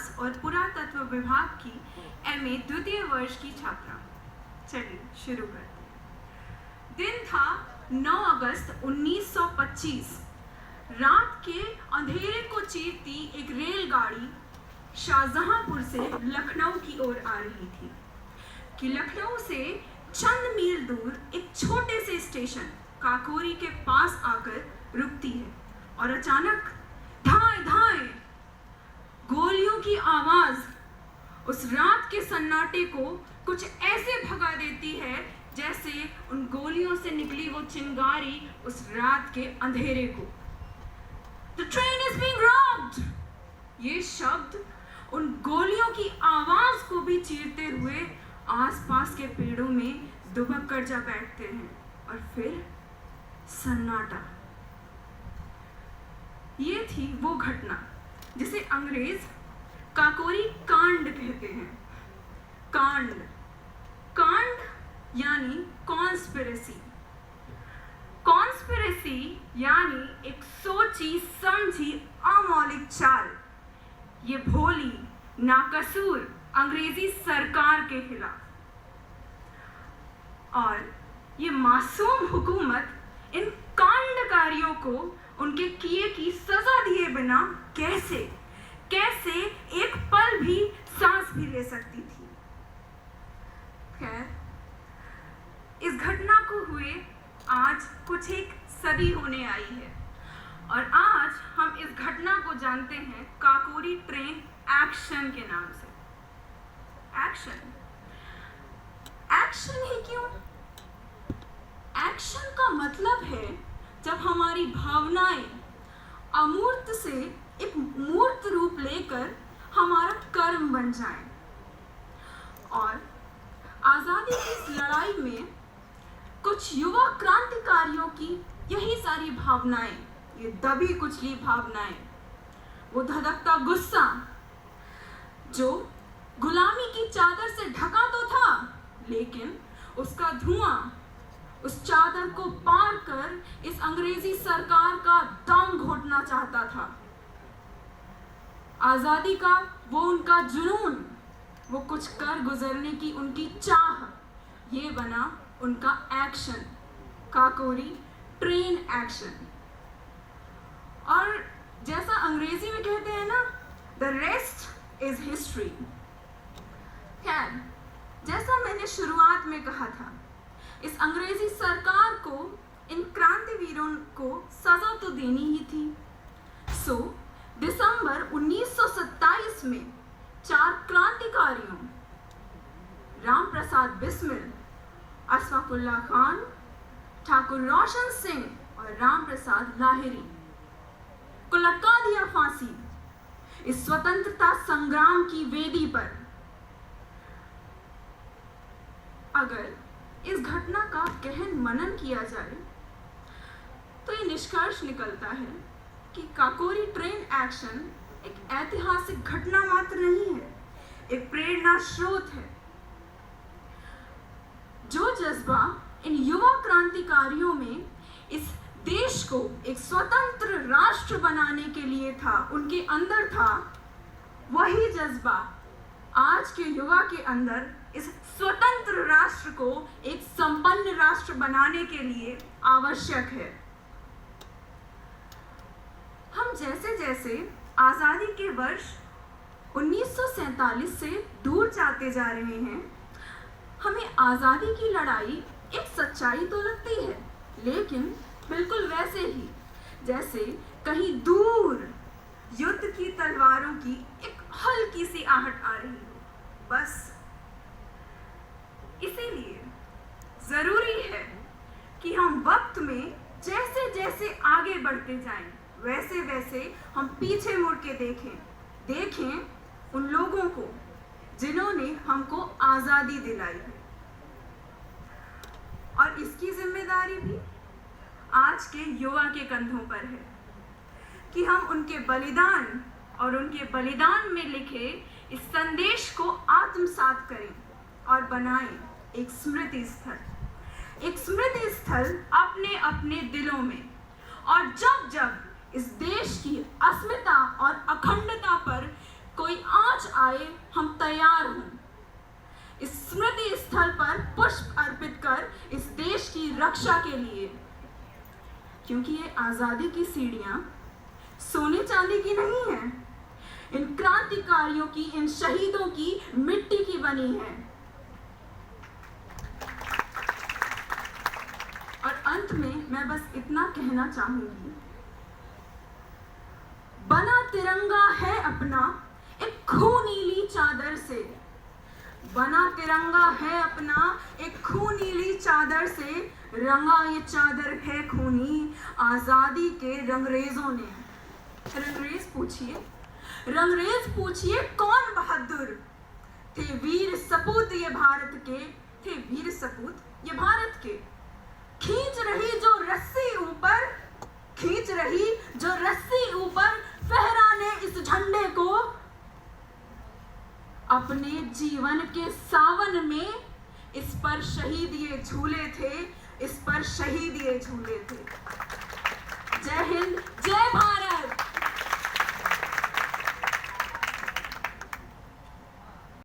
इतिहास और पुरातत्व विभाग की MA द्वितीय वर्ष की छात्रा। चलिए शुरू करते हैं। दिन था 9 अगस्त 1925। रात के अंधेरे को चीरती एक रेलगाड़ी शाहजहांपुर से लखनऊ की ओर आ रही थी कि लखनऊ से चंद मील दूर एक छोटे से स्टेशन काकोरी के पास आकर रुकती है और अचानक धाए धाए गोलियों की आवाज उस रात के सन्नाटे को कुछ ऐसे भगा देती है जैसे उन गोलियों से निकली वो चिंगारी उस रात के अंधेरे को। The train is being robbed! ये शब्द उन गोलियों की आवाज को भी चीरते हुए आसपास के पेड़ों में दुबक कर जा बैठते हैं और फिर सन्नाटा। ये थी वो घटना जिसे अंग्रेज काकोरी कांड कहते हैं। कांड यानी कॉन्स्पिरेसी। कॉन्स्पिरेसी यानी एक सोची समझी अमौलिक चाल। ये भोली नाकसूर अंग्रेजी सरकार के खिलाफ, और ये मासूम हुकूमत इन कांडकारियों को उनके किए की सजा दिए बिना कैसे एक पल भी सांस भी ले सकती थी। खैर, इस घटना को हुए आज कुछ एक सदी होने आई है और आज हम इस घटना को जानते हैं काकोरी ट्रेन एक्शन के नाम से। एक्शन ही क्यों? एक्शन का मतलब है जब हमारी भावनाएं अमूर्त से एक मूर्त रूप लेकर हमारा कर्म बन जाएं। और आजादी की इस लड़ाई में कुछ युवा क्रांतिकारियों की यही सारी भावनाएं, ये दबी कुचली भावनाएं, वो धधकता गुस्सा जो गुलामी की चादर से ढका तो था, लेकिन उसका धुआं उस चादर को पार कर इस अंग्रेजी सरकार का दम घोटना चाहता था। आजादी का वो उनका जुनून, वो कुछ कर गुजरने की उनकी चाह, ये बना उनका एक्शन, काकोरी ट्रेन एक्शन। और जैसा अंग्रेजी में कहते हैं ना, द रेस्ट इज हिस्ट्री। खैर, जैसा मैंने शुरुआत में कहा था, इस अंग्रेजी सरकार को इन क्रांतिवीरों को सजा तो देनी ही थी। सो दिसंबर 1927 में 4 क्रांतिकारियों राम प्रसाद बिस्मिल, अशफाकुल्लाह खान, ठाकुर रोशन सिंह और राम प्रसाद लाहिरी को लटका दिया फांसी इस स्वतंत्रता संग्राम की वेदी पर। अगर इस घटना का गहन मनन किया जाए तो ये निष्कर्ष निकलता है कि काकोरी ट्रेन एक्शन एक ऐतिहासिक घटना मात्र नहीं है, एक प्रेरणा स्रोत है। जो जज्बा इन युवा क्रांतिकारियों में इस देश को एक स्वतंत्र राष्ट्र बनाने के लिए था, उनके अंदर था, वही जज्बा आज के युवा के अंदर इस स्वतंत्र राष्ट्र को एक संपन्न राष्ट्र बनाने के लिए आवश्यक है। हम जैसे जैसे आजादी के वर्ष 1947 से दूर जाते जा रहे हैं, हमें आजादी की लड़ाई एक सच्चाई तो लगती है, लेकिन बिल्कुल वैसे ही जैसे कहीं दूर युद्ध की तलवारों की एक हल्की सी आहट आ रही हो, बस। इसीलिए जरूरी है कि हम वक्त में जैसे जैसे आगे बढ़ते जाएं, वैसे वैसे हम पीछे मुड़ के देखें उन लोगों को जिन्होंने हमको आजादी दिलाई है। और इसकी जिम्मेदारी भी आज के युवा के कंधों पर है कि हम उनके बलिदान और उनके बलिदान में लिखे इस संदेश को आत्मसात करें और बनाएं एक स्मृति स्थल अपने अपने दिलों में। और जब जब इस देश की अस्मिता और अखंडता पर कोई आज आए हम तैयार हों इस स्मृति स्थल पर पुष्प अर्पित कर इस देश की रक्षा के लिए, क्योंकि ये आजादी की सीढ़ियां सोने चांदी की नहीं है, इन क्रांतिकारियों की, इन शहीदों की मिट्टी की बनी है। और अंत में मैं बस इतना कहना चाहूंगी, बना तिरंगा है अपना एक खून नीली चादर से, बना तिरंगा है अपना एक खून नीली चादर से, रंगा ये चादर है खूनी आजादी के रंगरेजों ने। रंगरेज पूछिए कौन बहादुर थे, वीर सपूत ये भारत के थे, वीर सपूत ये भारत के। खींच रही जो रस्सी ऊपर, खींच रही जो रस्सी ऊपर, फहराने इस झंडे को अपने जीवन के सावन में, इस पर शहीद ये झूले थे, इस पर शहीद ये झूले थे। जय हिंद, जय भारत।